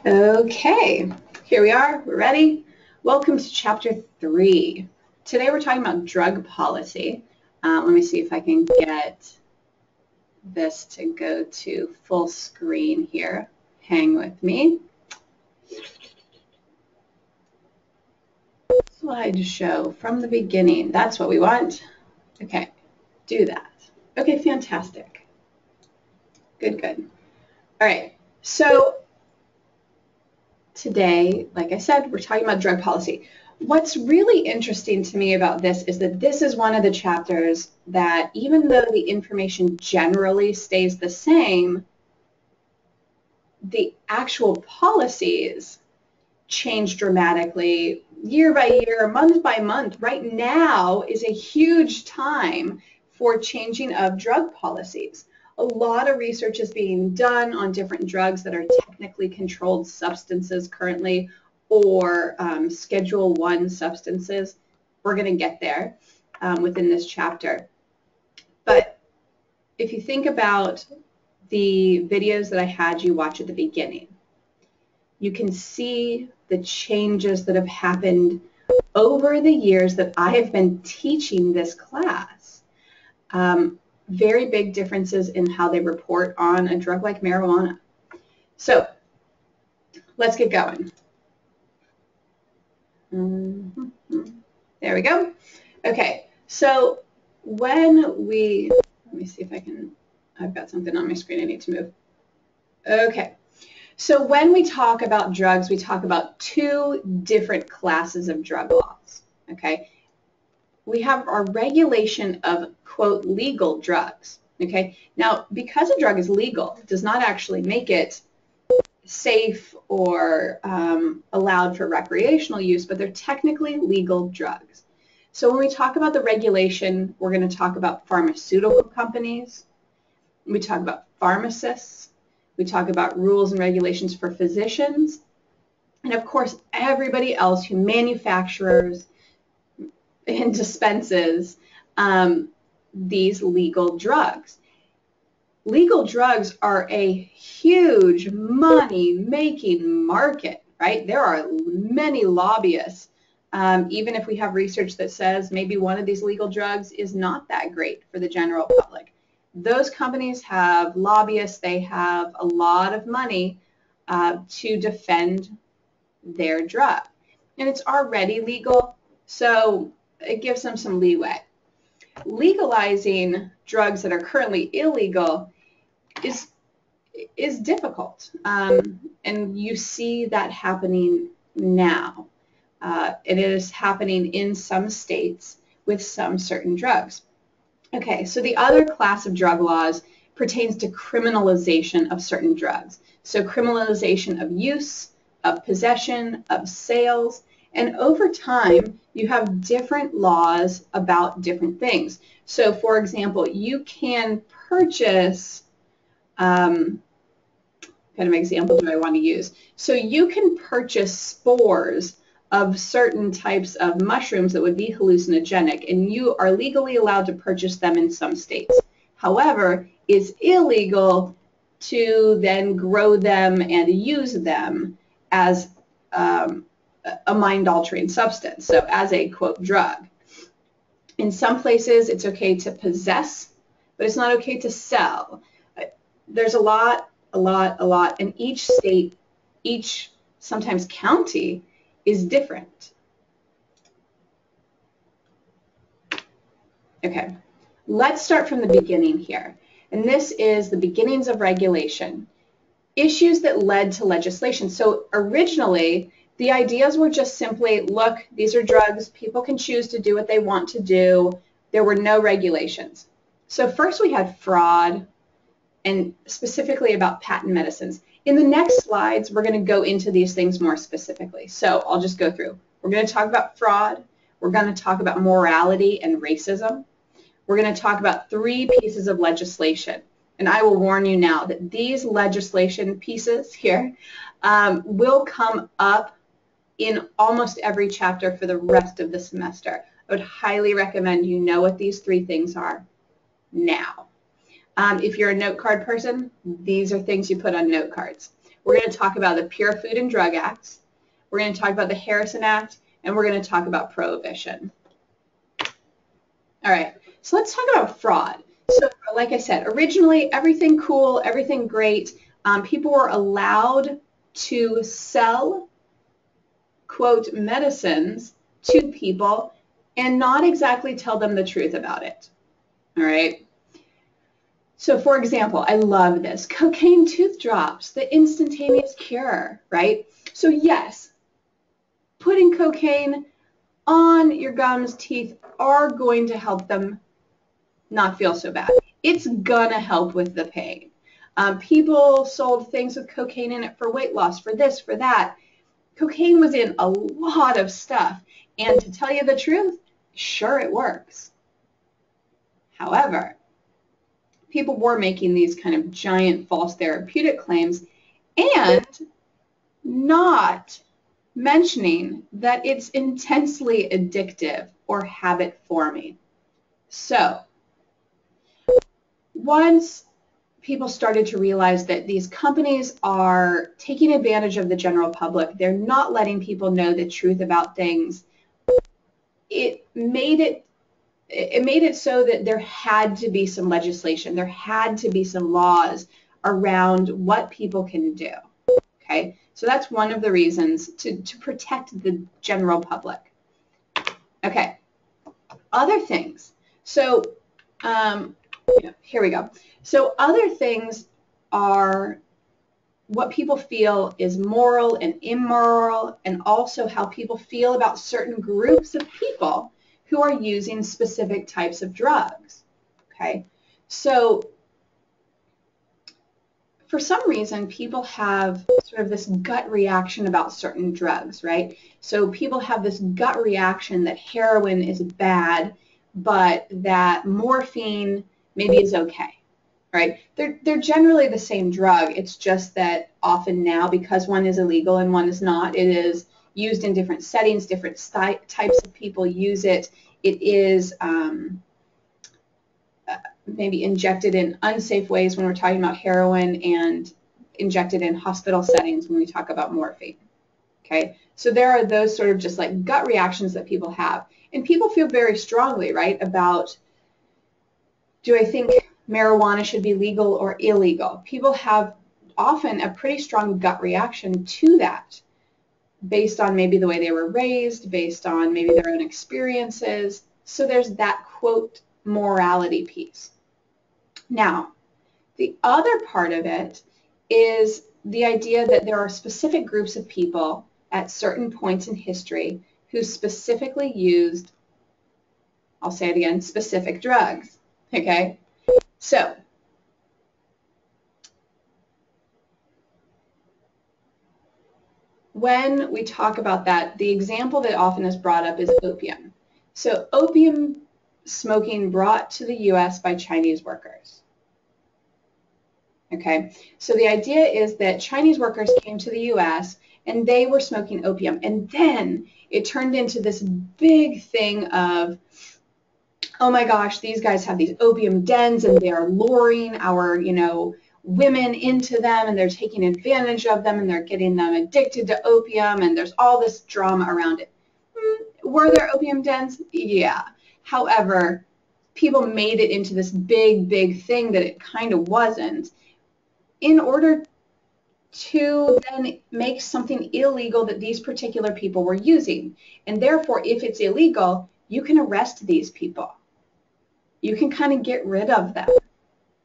Okay, here we are. We're ready. Welcome to Chapter 3. Today we're talking about drug policy. Let me see if I can get this to go to full screen here. Hang with me. Slideshow from the beginning. That's what we want. Okay, do that. Okay, fantastic. Good. All right, so today, like I said, we're talking about drug policy. What's really interesting to me about this is that this is one of the chapters that, even though the information generally stays the same, the actual policies change dramatically year by year, month by month. Right now is a huge time for changing of drug policies. A lot of research is being done on different drugs that are technically controlled substances currently, or Schedule I substances. We're going to get there within this chapter. But if you think about the videos that I had you watch at the beginning, you can see the changes that have happened over the years that I have been teaching this class. Very big differences in how they report on a drug like marijuana. So let's get going. There we go. Okay, so when we, let me see if I can, I've got something on my screen I need to move. Okay, so when we talk about drugs, we talk about two different classes of drug laws, okay? We have our regulation of, quote, legal drugs, okay? Now, because a drug is legal, it does not actually make it safe or allowed for recreational use, but they're technically legal drugs. So when we talk about the regulation, we're going to talk about pharmaceutical companies, we talk about pharmacists, we talk about rules and regulations for physicians, and of course, everybody else who manufactures and dispenses these legal drugs. Legal drugs are a huge money-making market, right? There are many lobbyists. Even if we have research that says maybe one of these legal drugs is not that great for the general public. Those companies have lobbyists. They have a lot of money to defend their drug. And it's already legal, so it gives them some leeway. Legalizing drugs that are currently illegal is difficult, and you see that happening now. It is happening in some states with some certain drugs. Okay, so the other class of drug laws pertains to criminalization of certain drugs. So criminalization of use, of possession, of sales, and over time, you have different laws about different things. So, for example, you can purchase, kind of example do I want to use? So you can purchase spores of certain types of mushrooms that would be hallucinogenic, and you are legally allowed to purchase them in some states. However, it's illegal to then grow them and use them as a mind-altering substance, so as a, quote, drug. In some places, it's okay to possess, but it's not okay to sell. There's a lot, and each state, each sometimes county is different. Okay, let's start from the beginning here. And this is the beginnings of regulation. Issues that led to legislation. So originally, the ideas were just simply, look, these are drugs, people can choose to do what they want to do. There were no regulations. So first we had fraud, and specifically about patent medicines. In the next slides, we're going to go into these things more specifically. So I'll just go through. We're going to talk about fraud. We're going to talk about morality and racism. We're going to talk about 3 pieces of legislation. And I will warn you now that these legislation pieces here will come up in almost every chapter for the rest of the semester. I would highly recommend you know what these 3 things are now. If you're a note card person, these are things you put on note cards. We're going to talk about the Pure Food and Drug Acts. We're going to talk about the Harrison Act, and we're going to talk about prohibition. All right, so let's talk about fraud. So like I said, originally everything cool, everything great. People were allowed to sell, quote, medicines to people and not exactly tell them the truth about it. All right. So for example, I love this. Cocaine tooth drops, the instantaneous cure, right? So yes, putting cocaine on your gums, teeth are going to help them not feel so bad. It's gonna help with the pain. People sold things with cocaine in it for weight loss, for this, for that. Cocaine was in a lot of stuff. And to tell you the truth, sure, it works. However, people were making these kind of giant false therapeutic claims and not mentioning that it's intensely addictive or habit forming. So once people started to realize that these companies are taking advantage of the general public, they're not letting people know the truth about things, it made it so that there had to be some legislation, there had to be some laws around what people can do. Okay, so that's one of the reasons to protect the general public. Okay, other things. So here we go. So other things are what people feel is moral and immoral, and also how people feel about certain groups of people who are using specific types of drugs. Okay, so for some reason, people have sort of this gut reaction about certain drugs, right? So people have this gut reaction that heroin is bad, but that morphine maybe is okay, right? They're generally the same drug. It's just that often now, because one is illegal and one is not, it is used in different settings, different types of people use it. It is maybe injected in unsafe ways when we're talking about heroin, and injected in hospital settings when we talk about morphine. Okay, so there are those sort of just like gut reactions that people have, and people feel very strongly, right, about, do I think marijuana should be legal or illegal? People have often a pretty strong gut reaction to that, based on maybe the way they were raised, based on maybe their own experiences. So there's that, quote, morality piece. Now, the other part of it is the idea that there are specific groups of people at certain points in history who specifically used, I'll say it again, specific drugs. Okay? So, when we talk about that, the example that often is brought up is opium. So opium smoking brought to the U.S. by Chinese workers. Okay, so the idea is that Chinese workers came to the U.S. and they were smoking opium, and then it turned into this big thing of, oh my gosh, these guys have these opium dens and they are luring our, women into them, and they're taking advantage of them, and they're getting them addicted to opium, and there's all this drama around it. Were there opium dens? Yeah. However, people made it into this big, big thing that it kind of wasn't, in order to then make something illegal that these particular people were using. And therefore, if it's illegal, you can arrest these people. You can kind of get rid of them,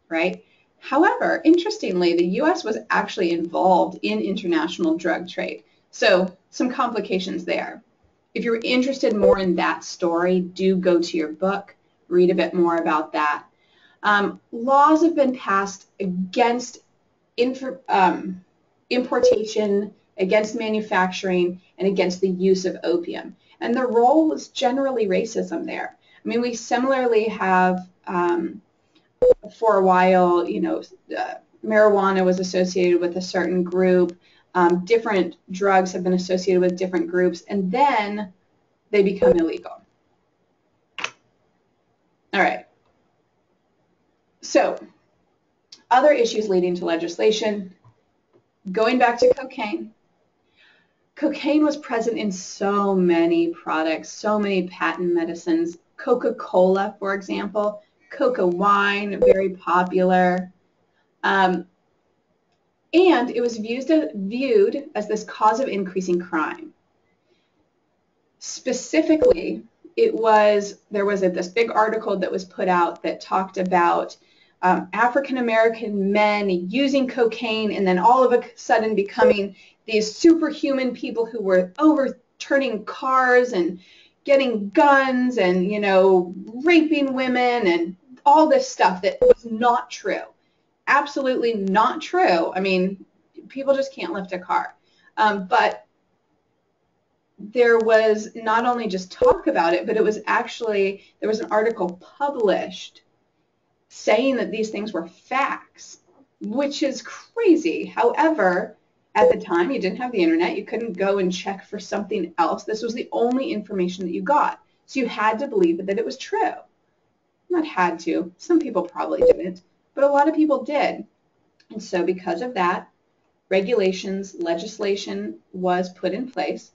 right? However, interestingly, the U.S. was actually involved in international drug trade. So some complications there. If you're interested more in that story, do go to your book, read a bit more about that. Laws have been passed against importation, against manufacturing, and against the use of opium. And the role was generally racism there. I mean, we similarly have, for a while, marijuana was associated with a certain group. Different drugs have been associated with different groups, and then they become illegal. All right. So, other issues leading to legislation. Going back to cocaine. Cocaine was present in so many products, so many patent medicines. Coca-Cola, for example, Coca wine, very popular. And it was viewed as this cause of increasing crime. Specifically, there was this big article that was put out that talked about African-American men using cocaine and then all of a sudden becoming these superhuman people who were overturning cars and getting guns and, raping women and all this stuff that was not true. Absolutely not true. I mean, people just can't lift a car. But there was not only just talk about it, but there was an article published saying that these things were facts, which is crazy. However, at the time, you didn't have the internet. You couldn't go and check for something else. This was the only information that you got. So you had to believe that it was true. Not had to. Some people probably didn't, but a lot of people did. And so because of that, legislation was put in place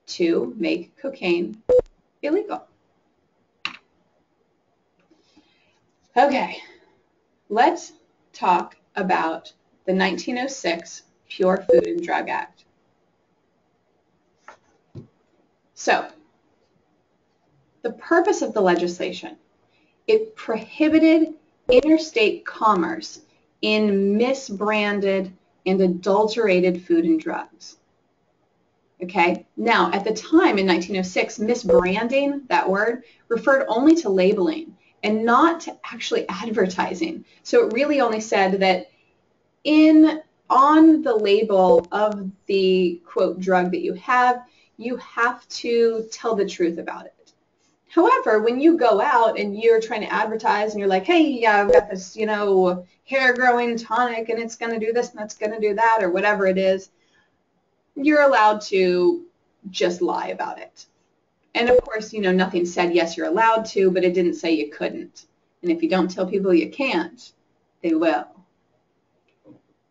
to make cocaine illegal. Okay, let's talk about the 1906 Pure Food and Drug Act. So, the purpose of the legislation, it prohibited interstate commerce in misbranded and adulterated food and drugs. Okay, now at the time in 1906, misbranding, that word, referred only to labeling and not to actually advertising. So it really only said that on the label of the quote drug that you have to tell the truth about it. However, when you go out and you're trying to advertise and you're like, hey, yeah, I've got this, hair growing tonic and it's going to do this and that's going to do that or whatever it is, you're allowed to just lie about it. And of course, nothing said, yes, you're allowed to, but it didn't say you couldn't. And if you don't tell people you can't, they will.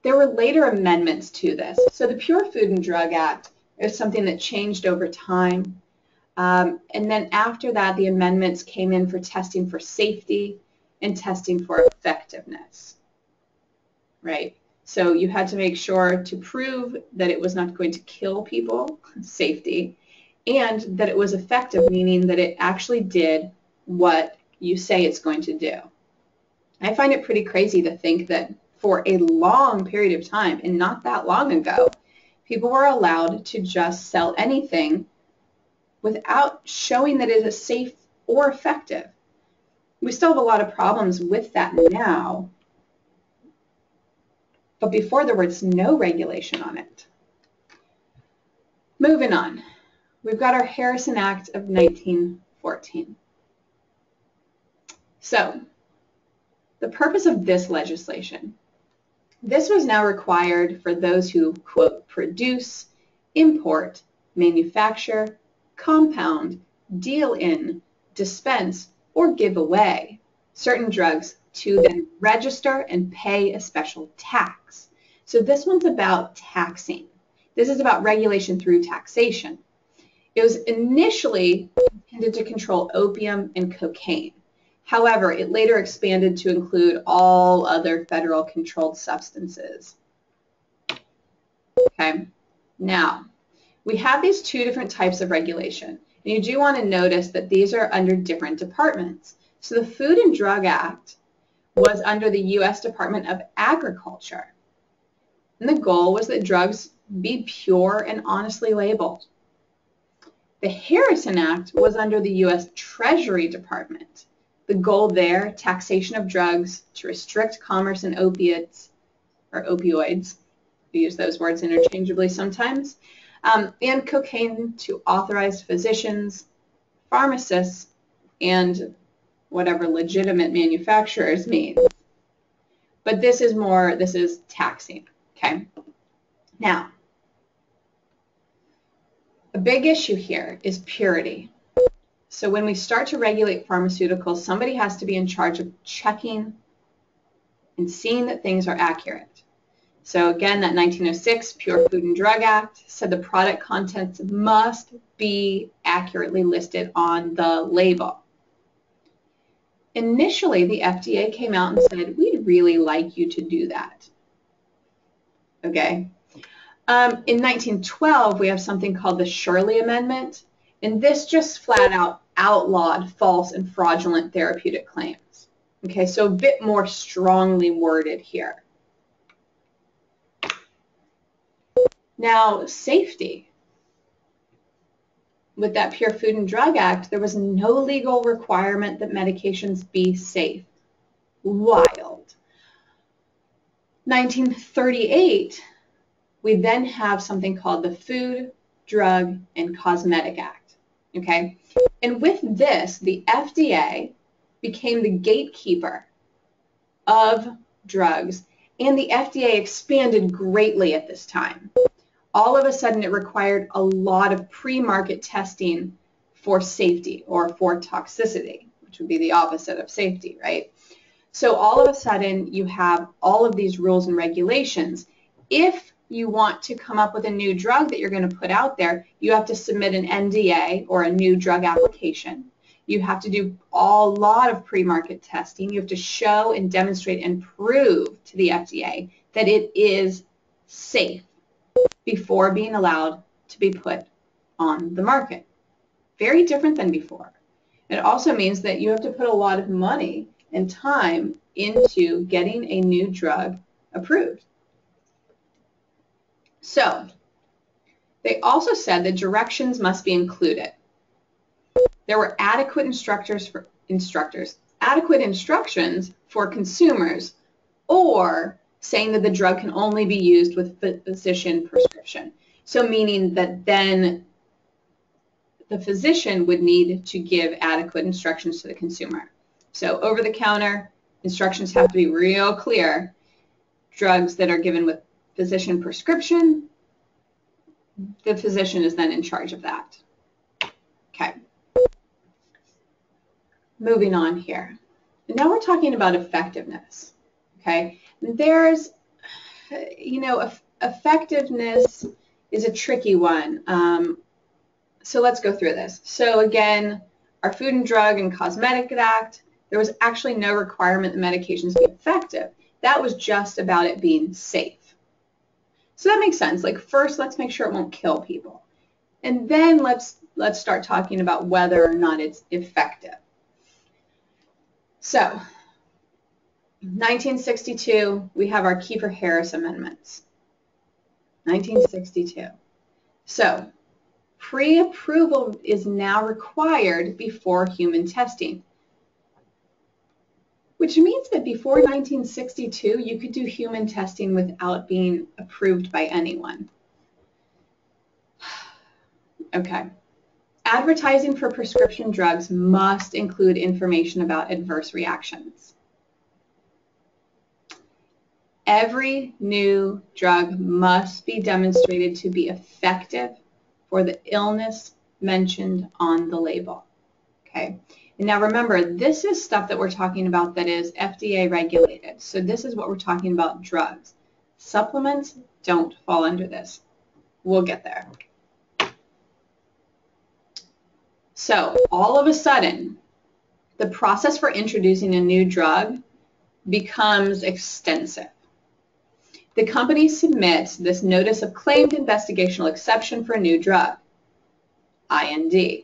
There were later amendments to this. So the Pure Food and Drug Act is something that changed over time. And then after that, the amendments came in for testing for safety and testing for effectiveness, right? So you had to make sure to prove that it was not going to kill people, safety, and that it was effective, meaning that it actually did what you say it's going to do. I find it pretty crazy to think that for a long period of time, and not that long ago, people were allowed to just sell anything without showing that it is safe or effective. We still have a lot of problems with that now, but before there was no regulation on it. Moving on, we've got our Harrison Act of 1914. So, the purpose of this legislation, this was now required for those who, quote, produce, import, manufacture, compound, deal in, dispense, or give away certain drugs to then register and pay a special tax. So this one's about taxing. This is about regulation through taxation. It was initially intended to control opium and cocaine. However, it later expanded to include all other federal controlled substances. Okay, now we have these two different types of regulation. And you do want to notice that these are under different departments. So the Food and Drug Act was under the U.S. Department of Agriculture. And the goal was that drugs be pure and honestly labeled. The Harrison Act was under the U.S. Treasury Department. The goal there, taxation of drugs to restrict commerce in opiates, or opioids, we use those words interchangeably sometimes, and cocaine to authorized physicians, pharmacists, and whatever legitimate manufacturers mean. But this is taxing, okay? Now, a big issue here is purity. So when we start to regulate pharmaceuticals, somebody has to be in charge of checking and seeing that things are accurate. So again, that 1906 Pure Food and Drug Act said the product contents must be accurately listed on the label. Initially, the FDA came out and said, we'd really like you to do that. Okay. In 1912, we have something called the Shirley Amendment, and this just flat out outlawed false and fraudulent therapeutic claims. Okay, so a bit more strongly worded here. Now, safety. With that Pure Food and Drug Act, there was no legal requirement that medications be safe. Wild. 1938, we then have something called the Food, Drug, and Cosmetic Act. Okay? And with this, the FDA became the gatekeeper of drugs, and the FDA expanded greatly at this time. All of a sudden, it required a lot of pre-market testing for safety or for toxicity, which would be the opposite of safety, right? So all of a sudden, you have all of these rules and regulations. If you want to come up with a new drug that you're going to put out there, you have to submit an NDA or a new drug application. You have to do a lot of pre-market testing. You have to show and demonstrate and prove to the FDA that it is safe before being allowed to be put on the market. Very different than before. It also means that you have to put a lot of money and time into getting a new drug approved. So, they also said that directions must be included. There were adequate instructions for consumers, or saying that the drug can only be used with physician prescription. So meaning that then the physician would need to give adequate instructions to the consumer. So over-the-counter instructions have to be real clear. Drugs that are given with physician prescription, the physician is then in charge of that. Okay. Moving on here. Now we're talking about effectiveness. Okay. There's, effectiveness is a tricky one. So let's go through this. So again, our Food and Drug and Cosmetic Act, there was actually no requirement that medications be effective. That was just about it being safe. So that makes sense. Like first, let's make sure it won't kill people. And then let's start talking about whether or not it's effective. So 1962, we have our Kiefer-Harris amendments. 1962. So pre-approval is now required before human testing, which means that before 1962, you could do human testing without being approved by anyone. Okay. Advertising for prescription drugs must include information about adverse reactions. Every new drug must be demonstrated to be effective for the illness mentioned on the label. Okay. And now remember, this is stuff that we're talking about that is FDA regulated. So this is what we're talking about, drugs. Supplements don't fall under this. We'll get there. So all of a sudden, the process for introducing a new drug becomes extensive. The company submits this Notice of Claimed Investigational Exception for a new drug, IND.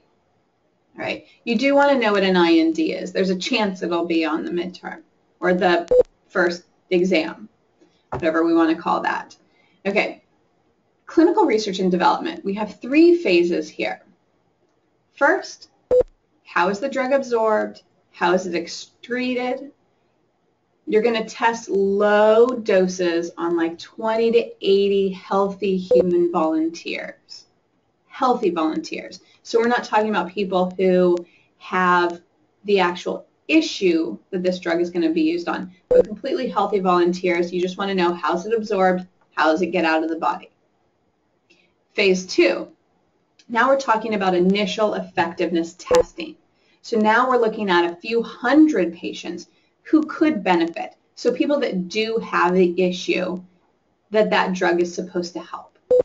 All right. You do want to know what an IND is. There's a chance it'll be on the midterm or the first exam, whatever we want to call that. Okay. Clinical research and development. We have 3 phases here. First, how is the drug absorbed? How is it excreted? You're going to test low doses on like 20 to 80 healthy human volunteers. Healthy volunteers. So we're not talking about people who have the actual issue that this drug is going to be used on, but completely healthy volunteers. You just want to know, how's it absorbed? How does it get out of the body? Phase 2. Now we're talking about initial effectiveness testing. So now we're looking at a few hundred patients who could benefit. So people that do have the issue that that drug is supposed to help. All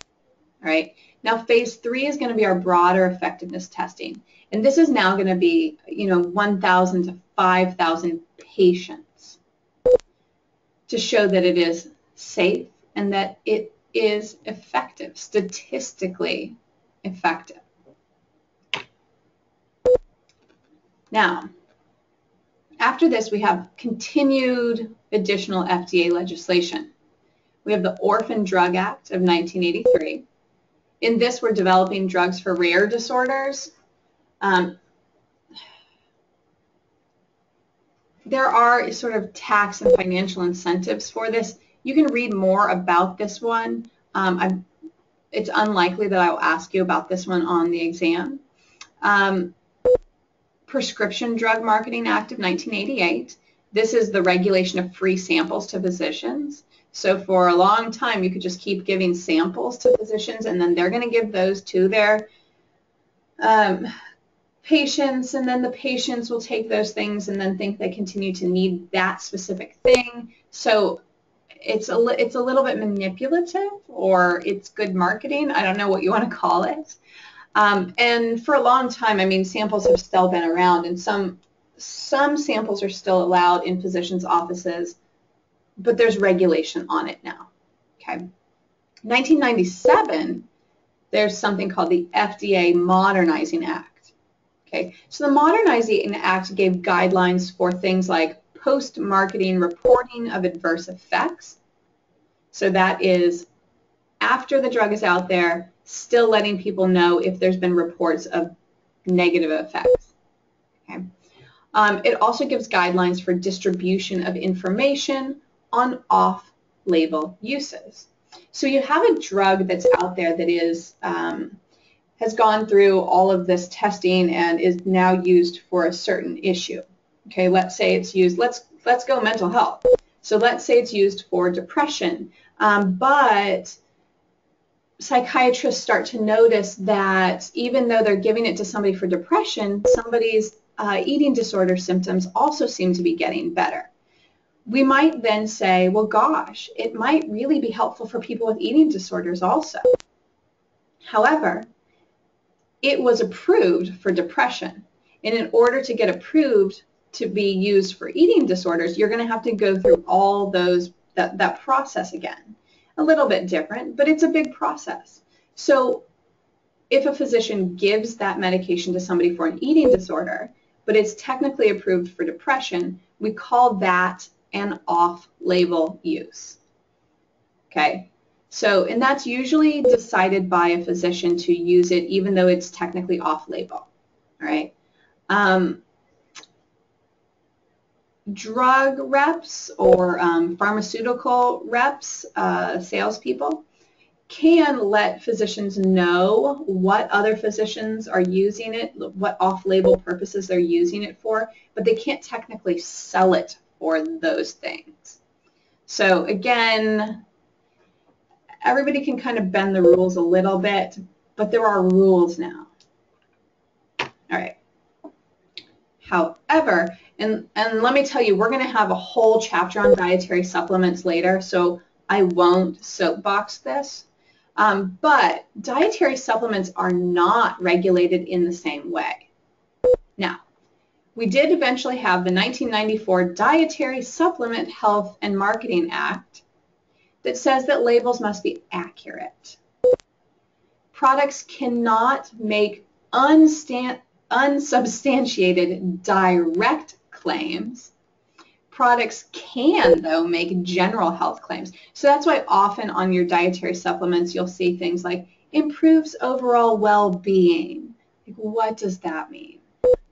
right. Now, phase 3 is going to be our broader effectiveness testing. And this is now going to be, 1,000 to 5,000 patients to show that it is safe and that it is effective, statistically effective. Now, after this, we have continued additional FDA legislation. We have the Orphan Drug Act of 1983. In this, we're developing drugs for rare disorders. There are sort of tax and financial incentives for this. You can read more about this one. It's unlikely that I'll ask you about this one on the exam. Prescription Drug Marketing Act of 1988. This is the regulation of free samples to physicians. So for a long time, you could just keep giving samples to physicians, and then they're going to give those to their patients, and then the patients will take those things and then think they continue to need that specific thing. So it's a little bit manipulative, or it's good marketing. I don't know what you want to call it. And for a long time, I mean, samples have still been around, and some samples are still allowed in physicians' offices, but there's regulation on it now. Okay. 1997, there's something called the FDA Modernizing Act. Okay. So the Modernizing Act gave guidelines for things like post-marketing reporting of adverse effects. So that is after the drug is out there, still letting people know if there's been reports of negative effects. Okay. It also gives guidelines for distribution of information on off-label uses. So you have a drug that's out there that is has gone through all of this testing and is now used for a certain issue. Okay, let's say it's used. Let's go mental health. So let's say it's used for depression, but psychiatrists start to notice that even though they're giving it to somebody for depression, somebody's eating disorder symptoms also seem to be getting better. We might then say, well, gosh, it might really be helpful for people with eating disorders also. However, it was approved for depression. And in order to get approved to be used for eating disorders, you're going to have to go through all that process again. A little bit different, but it's a big process. So if a physician gives that medication to somebody for an eating disorder, but it's technically approved for depression, we call that an off-label use. Okay, so, and that's usually decided by a physician to use it even though it's technically off-label, all right? Drug reps or pharmaceutical reps, salespeople, can let physicians know what other physicians are using it, what off-label purposes they're using it for, but they can't technically sell it for those things. So again, everybody can kind of bend the rules a little bit, but there are rules now. All right. However, and let me tell you, we're going to have a whole chapter on dietary supplements later, so I won't soapbox this. But dietary supplements are not regulated in the same way. Now, we did eventually have the 1994 Dietary Supplement Health and Marketing Act that says that labels must be accurate. Products cannot make unsubstantiated direct claims. Products can, though, make general health claims. So that's why often on your dietary supplements, you'll see things like improves overall well-being. Like, what does that mean?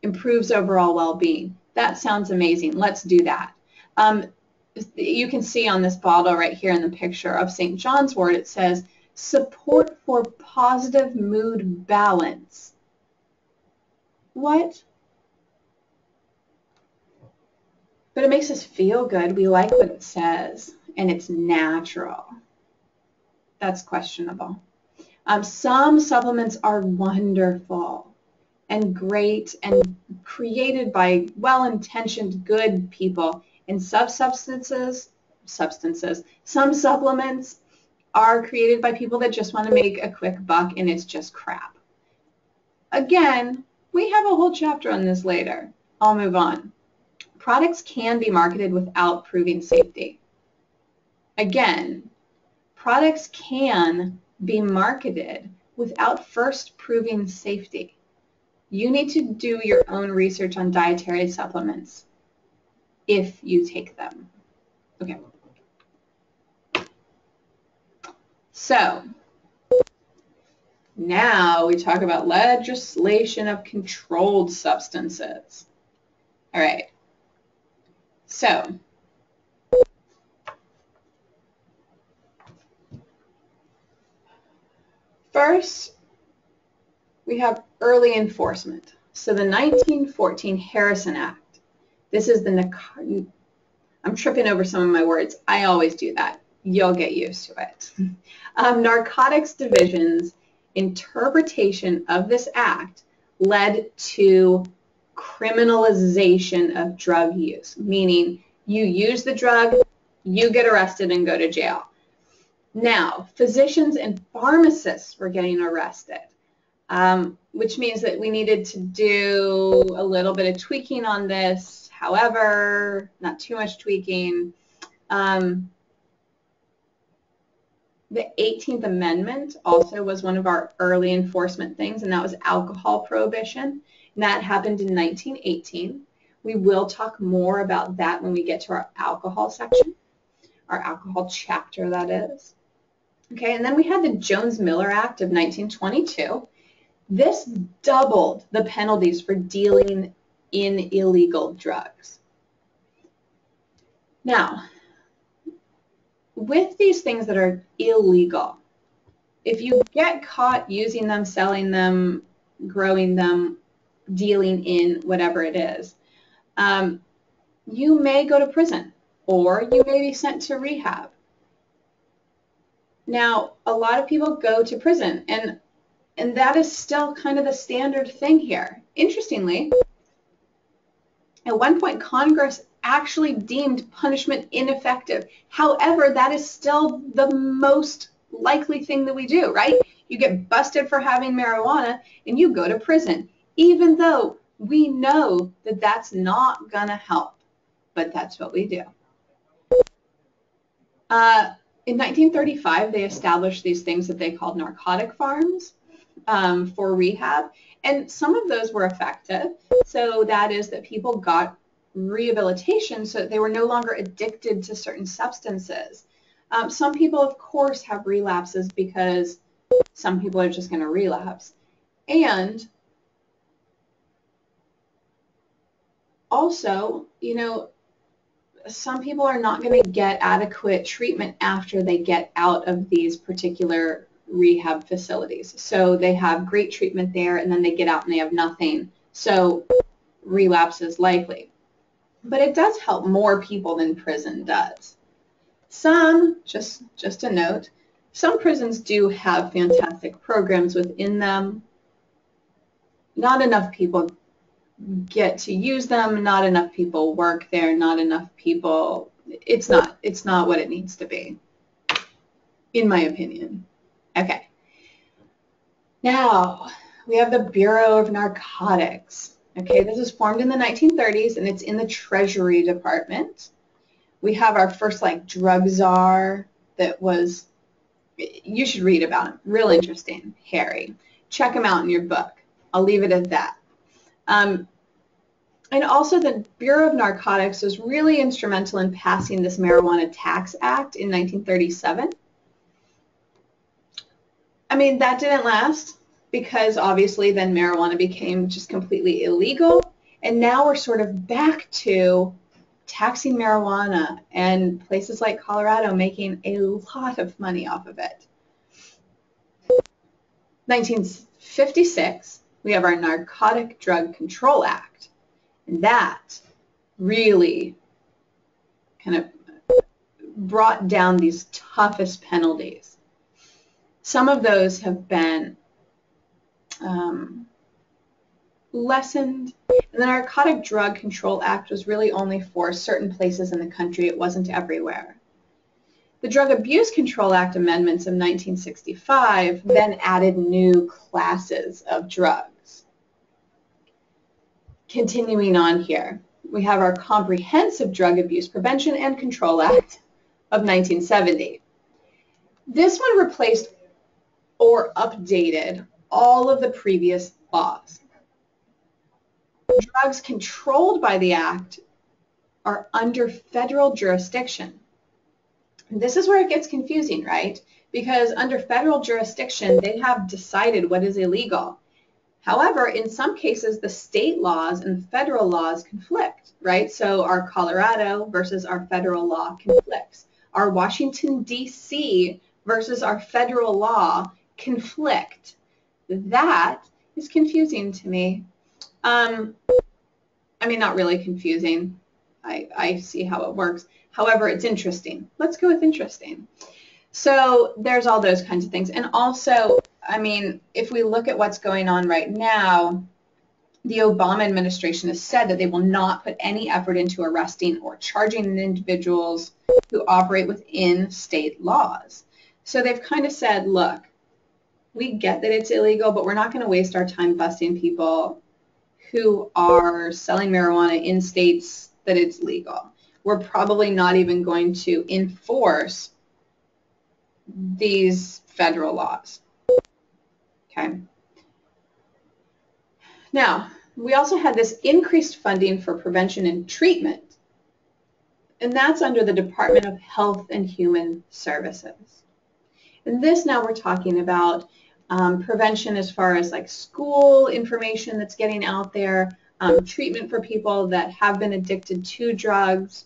Improves overall well-being. That sounds amazing. Let's do that. You can see on this bottle right here in the picture of St. John's wort, it says, support for positive mood balance. What? But it makes us feel good. We like what it says, and it's natural. That's questionable. Some supplements are wonderful and great and created by well-intentioned good people. And some supplements are created by people that just want to make a quick buck, and it's just crap. Again, we have a whole chapter on this later. I'll move on. Products can be marketed without proving safety. Again, products can be marketed without first proving safety. You need to do your own research on dietary supplements if you take them. Okay. So now we talk about legislation of controlled substances. All right. So first, we have early enforcement. So the 1914 Harrison Act. This is I'm tripping over some of my words. I always do that. You'll get used to it. Narcotics Division's interpretation of this act led to criminalization of drug use, meaning you use the drug, you get arrested and go to jail. Now, physicians and pharmacists were getting arrested, which means that we needed to do a little bit of tweaking on this. However, not too much tweaking. The 18th Amendment also was one of our early enforcement things, and that was alcohol prohibition. And that happened in 1918. We will talk more about that when we get to our alcohol section, our alcohol chapter, that is. Okay, and then we had the Jones-Miller Act of 1922. This doubled the penalties for dealing in illegal drugs. Now, with these things that are illegal, if you get caught using them, selling them, growing them, dealing in whatever it is, you may go to prison or you may be sent to rehab. Now, a lot of people go to prison, and that is still kind of the standard thing here. Interestingly, at one point, Congress actually deemed punishment ineffective. However, that is still the most likely thing that we do, right? You get busted for having marijuana and you go to prison, even though we know that that's not going to help, but that's what we do. In 1935, they established these things that they called narcotic farms for rehab, and some of those were effective. So that is that people got rehabilitation so that they were no longer addicted to certain substances. Some people, of course, have relapses because some people are just going to relapse. And also, you know, some people are not going to get adequate treatment after they get out of these particular rehab facilities. So they have great treatment there, and then they get out and they have nothing. So relapse is likely. But it does help more people than prison does. Some, just a note, some prisons do have fantastic programs within them. Not enough people get to use them, not enough people work there, not enough people, it's not what it needs to be, in my opinion. Okay. Now, we have the Bureau of Narcotics. Okay, this was formed in the 1930s, and it's in the Treasury Department. We have our first, drug czar that was, you should read about him. Real interesting, Harry. Check him out in your book. I'll leave it at that. And also the Bureau of Narcotics was really instrumental in passing this Marijuana Tax Act in 1937. I mean, that didn't last because obviously then marijuana became just completely illegal. And now we're sort of back to taxing marijuana and places like Colorado making a lot of money off of it. 1956, we have our Narcotic Drug Control Act. And that really kind of brought down these toughest penalties. Some of those have been lessened. And the Narcotic Drug Control Act was really only for certain places in the country. It wasn't everywhere. The Drug Abuse Control Act amendments of 1965 then added new classes of drugs. Continuing on here, we have our Comprehensive Drug Abuse Prevention and Control Act of 1970. This one replaced or updated all of the previous laws. Drugs controlled by the Act are under federal jurisdiction. This is where it gets confusing, right? Because under federal jurisdiction, they have decided what is illegal. However, in some cases, the state laws and the federal laws conflict, right? So our Colorado versus our federal law conflicts. Our Washington, D.C. versus our federal law conflict. That is confusing to me. I mean, not really confusing. I see how it works. However, it's interesting. Let's go with interesting. So there's all those kinds of things. And also, I mean, if we look at what's going on right now, the Obama administration has said that they will not put any effort into arresting or charging individuals who operate within state laws. So they've kind of said, look, we get that it's illegal, but we're not going to waste our time busting people who are selling marijuana in states that it's legal. We're probably not even going to enforce these federal laws. Okay. Now, we also had this increased funding for prevention and treatment, and that's under the Department of Health and Human Services. And this now we're talking about prevention as far as like school information that's getting out there, treatment for people that have been addicted to drugs,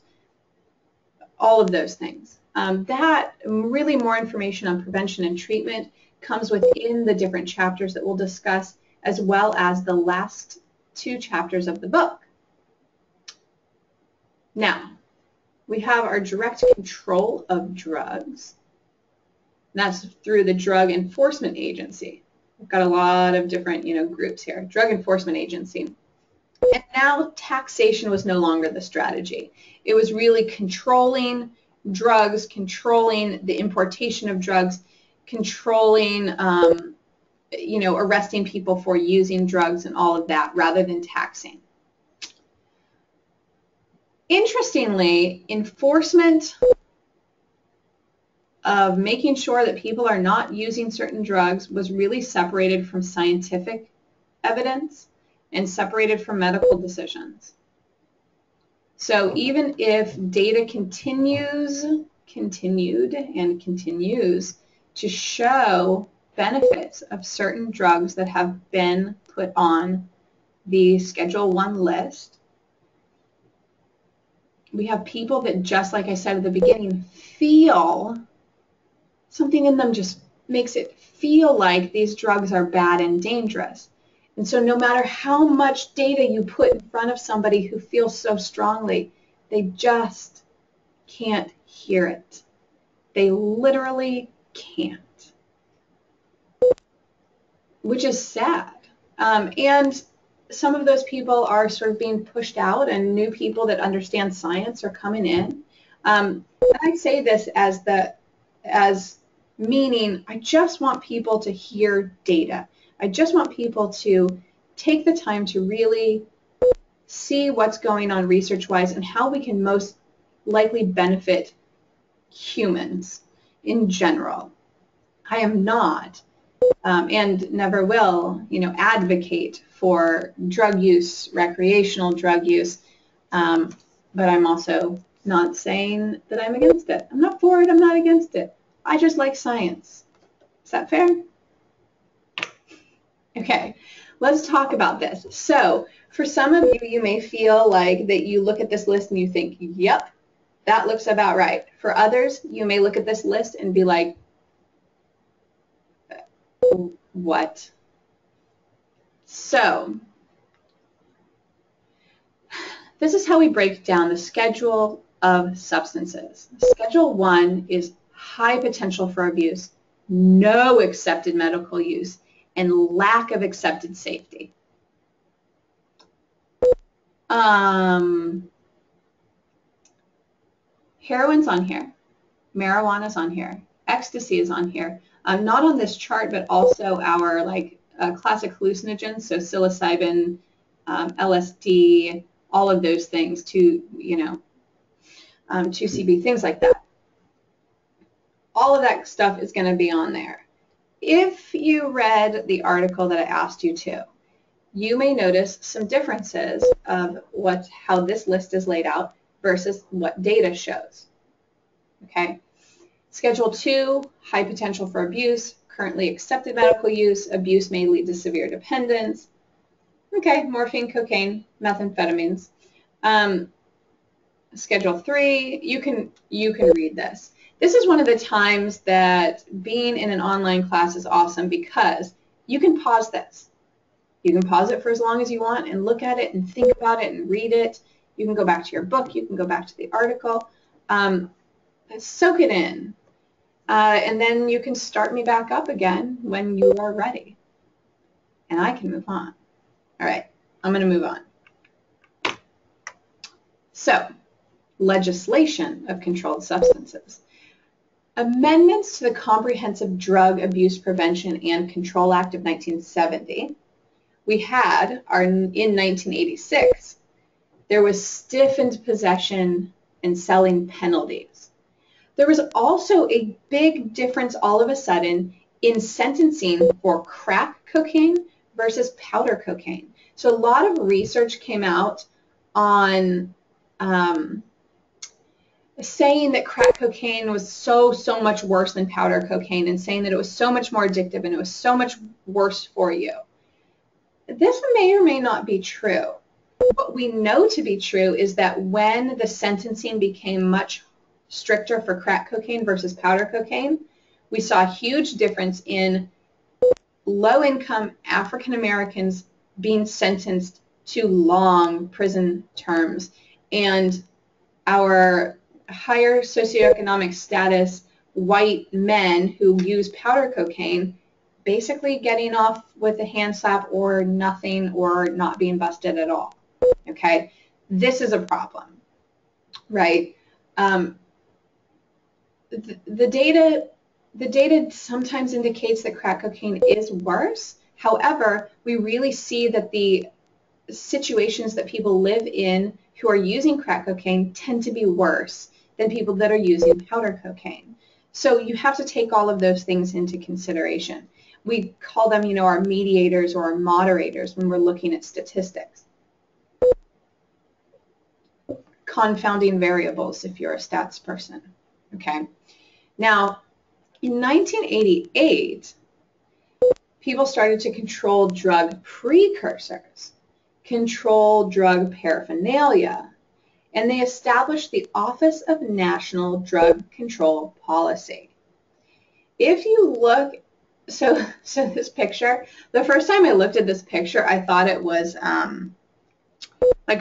all of those things. That really more information on prevention and treatment comes within the different chapters that we'll discuss, as well as the last 2 chapters of the book. Now, we have our direct control of drugs. That's through the Drug Enforcement Agency. We've got a lot of different, groups here. Drug Enforcement Agency. And now taxation was no longer the strategy. It was really controlling drugs, controlling the importation of drugs, controlling, arresting people for using drugs and all of that, rather than taxing. Interestingly, enforcement of making sure that people are not using certain drugs was really separated from scientific evidence and separated from medical decisions. So even if data continued and continues to show benefits of certain drugs that have been put on the Schedule I list, we have people that, just like I said at the beginning, feel something in them, just makes it feel like these drugs are bad and dangerous. And so no matter how much data you put in front of somebody who feels so strongly, they just can't hear it. They literally can't, which is sad. And some of those people are sort of being pushed out, and new people that understand science are coming in. And I say this as meaning I just want people to hear data. I just want people to take the time to really see what's going on research-wise and how we can most likely benefit humans in general. I am not and never will, advocate for drug use, recreational drug use, but I'm also not saying that I'm against it. I'm not for it, I'm not against it. I just like science. Is that fair? Okay, let's talk about this. So for some of you, you may feel like that you look at this list and you think, yep, that looks about right. For others, you may look at this list and be like, what? So this is how we break down the schedule of substances. Schedule I is high potential for abuse, no accepted medical use, and lack of accepted safety. Heroin's on here. Marijuana is on here. Ecstasy is on here. Not on this chart, but also our classic hallucinogens, so psilocybin, LSD, all of those things, 2CB, things like that. All of that stuff is going to be on there. If you read the article that I asked you to, you may notice some differences of how this list is laid out versus what data shows. Okay. Schedule 2, high potential for abuse, currently accepted medical use, abuse may lead to severe dependence. Okay, morphine, cocaine, methamphetamines. Schedule 3, you can read this. This is one of the times that being in an online class is awesome because you can pause this. You can pause it for as long as you want and look at it and think about it and read it. You can go back to your book. You can go back to the article. Soak it in. And then you can start me back up again when you are ready. And I can move on. All right, I'm going to move on. So, legislation of controlled substances. Amendments to the Comprehensive Drug Abuse Prevention and Control Act of 1970. We had in 1986, there was stiffened possession and selling penalties. There was also a big difference all of a sudden in sentencing for crack cocaine versus powder cocaine. So a lot of research came out on saying that crack cocaine was so much worse than powder cocaine and saying that it was so much more addictive and it was so much worse for you. This may or may not be true. What we know to be true is that when the sentencing became much stricter for crack cocaine versus powder cocaine, we saw a huge difference in low-income African Americans being sentenced to long prison terms, and our higher socioeconomic status white men who use powder cocaine basically getting off with a hand slap or nothing or not being busted at all. Okay, this is a problem, right? The data sometimes indicates that crack cocaine is worse. However, we really see that the situations that people live in who are using crack cocaine tend to be worse than people that are using powder cocaine. So you have to take all of those things into consideration. We call them, our mediators or our moderators when we're looking at statistics. Confounding variables if you're a stats person, okay? Now, in 1988, people started to control drug precursors, control drug paraphernalia, and they established the Office of National Drug Control Policy. If you look, so this picture, the first time I looked at this picture, I thought it was, I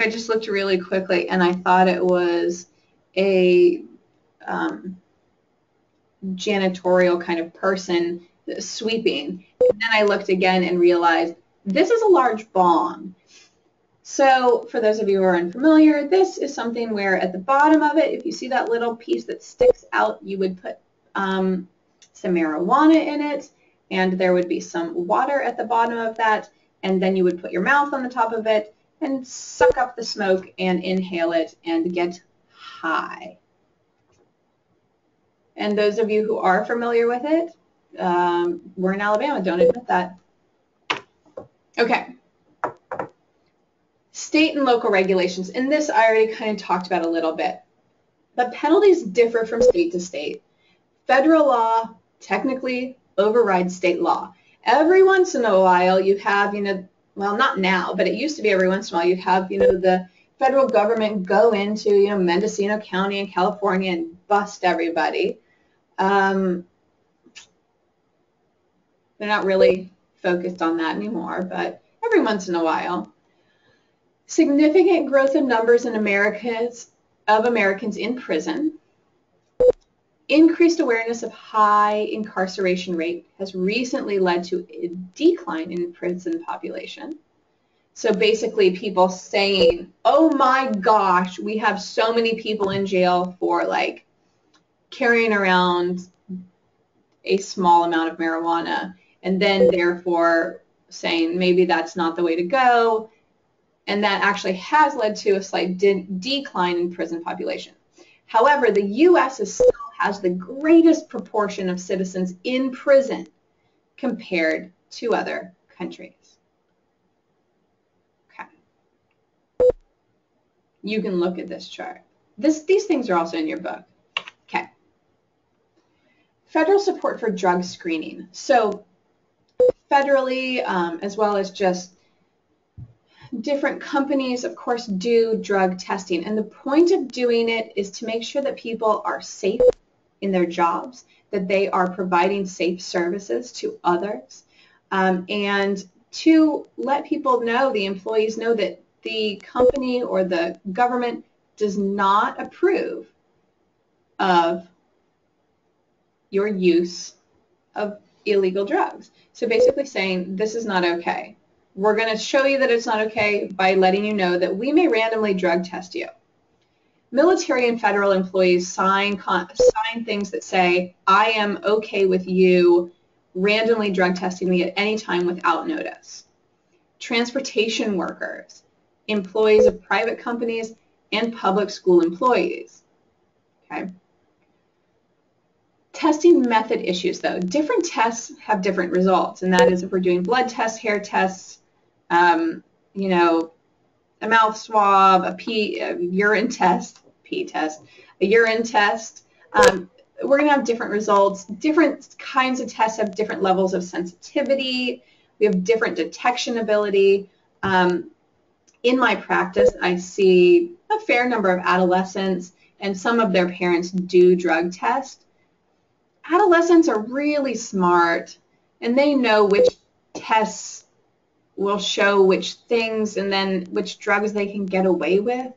just looked really quickly and I thought it was a janitorial kind of person sweeping. And then I looked again and realized this is a large bong. So for those of you who are unfamiliar, this is something where at the bottom of it, if you see that little piece that sticks out, you would put some marijuana in it, and there would be some water at the bottom of that, and then you would put your mouth on the top of it and suck up the smoke and inhale it and get high. And those of you who are familiar with it, we're in Alabama, don't admit that. Okay. State and local regulations, and this I already kind of talked about a little bit. But penalties differ from state to state. Federal law technically overrides state law. Every once in a while you have, well, not now, but it used to be every once in a while you'd have, the federal government go into, Mendocino County in California and bust everybody. They're not really focused on that anymore, but every once in a while. Significant growth in numbers in Americans in prison. Increased awareness of high incarceration rate has recently led to a decline in prison population. So basically people saying, oh my gosh, we have so many people in jail for carrying around a small amount of marijuana and then therefore saying maybe that's not the way to go, and that actually has led to a slight decline in prison population. However, the U.S. still has the greatest proportion of citizens in prison compared to other countries. Okay. You can look at this chart. These things are also in your book. Okay. Federal support for drug screening. So federally, as well as just different companies, of course, do drug testing. And the point of doing it is to make sure that people are safe in their jobs, that they are providing safe services to others, and to let people know, the employees know, that the company or the government does not approve of your use of illegal drugs. So basically saying, this is not okay. We're going to show you that it's not okay by letting you know that we may randomly drug test you. Military and federal employees sign things that say, I am okay with you randomly drug testing me at any time without notice. Transportation workers, employees of private companies, and public school employees. Okay. Testing method issues, though. Different tests have different results, and that is if we're doing blood tests, hair tests, you know, a mouth swab, a urine test, a urine test. We're going to have different results. Different kinds of tests have different levels of sensitivity. We have different detection ability. In my practice, I see a fair number of adolescents, and some of their parents do drug test. Adolescents are really smart, and they know which tests will show which things and then which drugs they can get away with.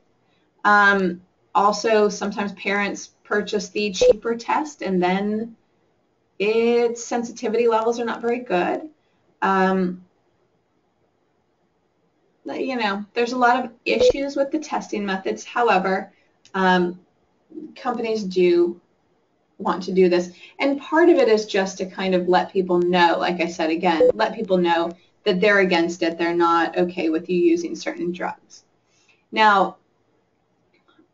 Also, sometimes parents purchase the cheaper test, and then its sensitivity levels are not very good. You know, there's a lot of issues with the testing methods. However, companies do want to do this. And part of it is just to kind of let people know, like I said again, let people know that they're against it. They're not okay with you using certain drugs. Now,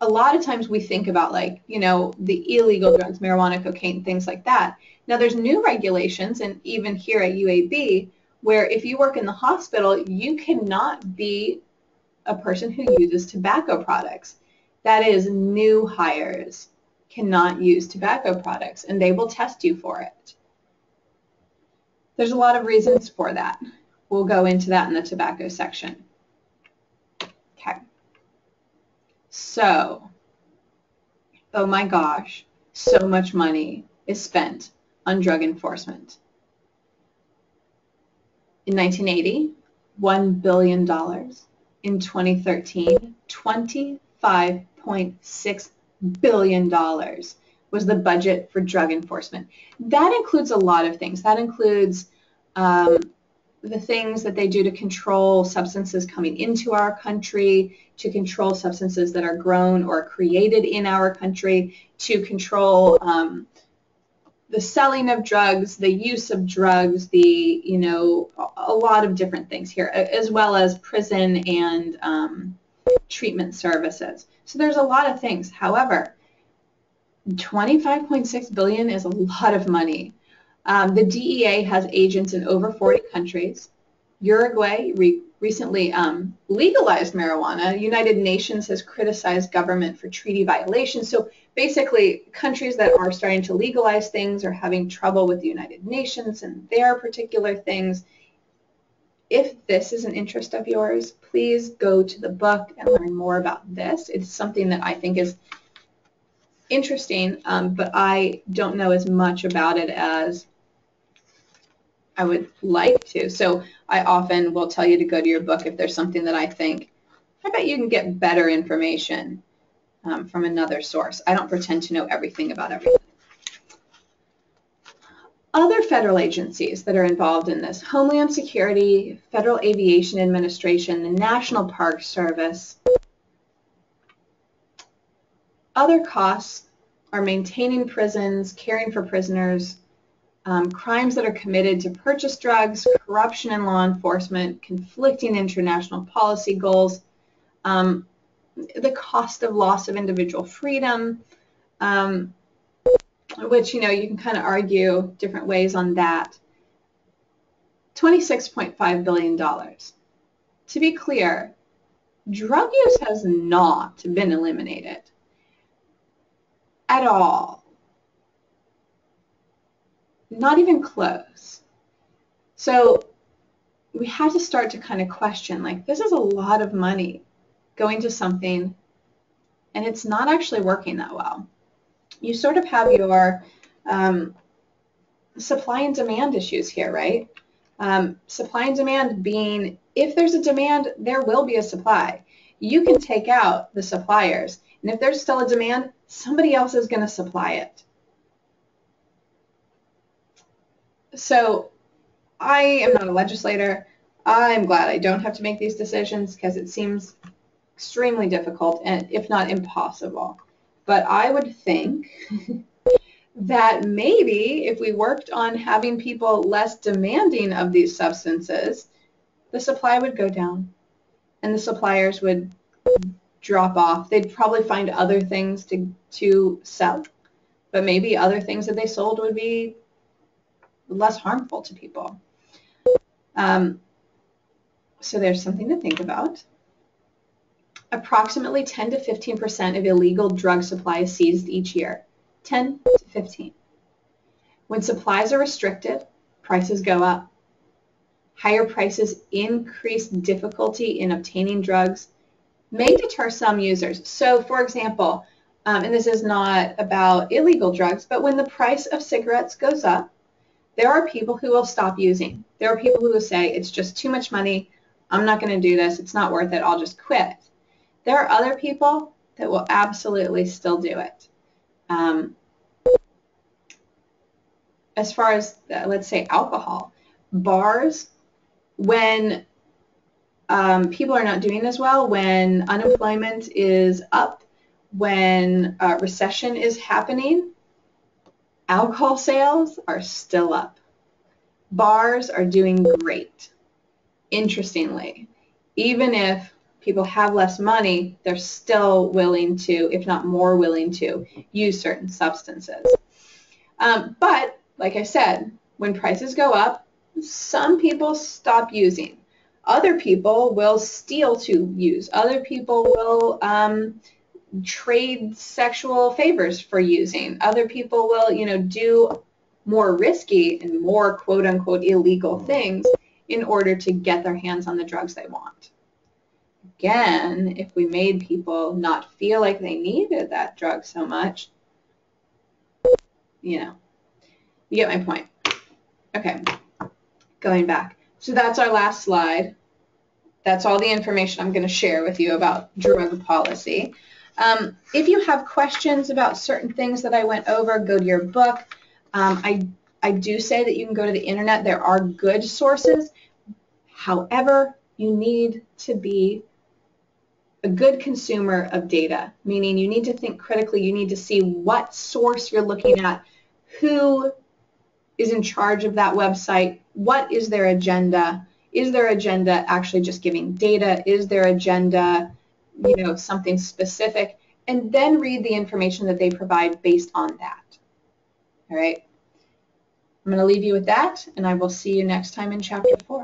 a lot of times we think about, like, you know, the illegal drugs, marijuana, cocaine, things like that. Now, there's new regulations, and even here at UAB, where if you work in the hospital, you cannot be a person who uses tobacco products. That is, new hires cannot use tobacco products, and they will test you for it. There's a lot of reasons for that. We'll go into that in the tobacco section. Okay. So, oh my gosh, so much money is spent on drug enforcement. In 1980, $1 billion. In 2013, $25.6 billion was the budget for drug enforcement. That includes a lot of things. That includes the things that they do to control substances coming into our country, to control substances that are grown or created in our country, to control the selling of drugs, the use of drugs, you know, a lot of different things here, as well as prison and treatment services. So there's a lot of things. However, $25.6 billion is a lot of money. The DEA has agents in over 40 countries. Uruguay recently legalized marijuana. United Nations has criticized government for treaty violations. So basically, countries that are starting to legalize things are having trouble with the United Nations and their particular things. If this is an interest of yours, please go to the book and learn more about this. It's something that I think is interesting, but I don't know as much about it as I would like to. So I often will tell you to go to your book if there's something that I think, I bet you can get better information from another source. I don't pretend to know everything about everything. Other federal agencies that are involved in this: Homeland Security, Federal Aviation Administration, the National Park Service. Other costs are maintaining prisons, caring for prisoners, crimes that are committed to purchase drugs, corruption in law enforcement, conflicting international policy goals, the cost of loss of individual freedom, which, you can kind of argue different ways on that. $26.5 billion. To be clear, drug use has not been eliminated at all. Not even close. So we have to start to kind of question, like, this is a lot of money going to something, and it's not actually working that well. You sort of have your supply and demand issues here, right? Supply and demand being, if there's a demand, there will be a supply. You can take out the suppliers, and if there's still a demand, somebody else is going to supply it. So I am not a legislator. I'm glad I don't have to make these decisions because it seems extremely difficult and if not impossible. But I would think that maybe if we worked on having people less demanding of these substances, the supply would go down and the suppliers would drop off. They'd probably find other things to sell, but maybe other things that they sold would be less harmful to people. So there's something to think about. Approximately 10 to 15% of illegal drug supply is seized each year. 10 to 15. When supplies are restricted, prices go up. Higher prices increase difficulty in obtaining drugs, may deter some users. So, for example, and this is not about illegal drugs, but when the price of cigarettes goes up, there are people who will stop using. There are people who will say, it's just too much money. I'm not going to do this. It's not worth it. I'll just quit. There are other people that will absolutely still do it. As far as, let's say, alcohol, bars, when people are not doing as well, when unemployment is up, when recession is happening, alcohol sales are still up. Bars are doing great. Interestingly, even if people have less money, they're still willing to, if not more willing to, use certain substances. But, like I said, when prices go up, some people stop using. Other people will steal to use. Other people will trade sexual favors for using. Other people will, do more risky and more quote-unquote illegal things in order to get their hands on the drugs they want. Again, if we made people not feel like they needed that drug so much, you get my point. Okay, going back. So that's our last slide. That's all the information I'm going to share with you about drug policy. If you have questions about certain things that I went over, go to your book. I do say that you can go to the internet. There are good sources. However, you need to be a good consumer of data, meaning you need to think critically. You need to see what source you're looking at, who is in charge of that website, what is their agenda. Is their agenda actually just giving data? Is their agenda, something specific? And then read the information that they provide based on that. All right. I'm going to leave you with that, and I will see you next time in Chapter 4.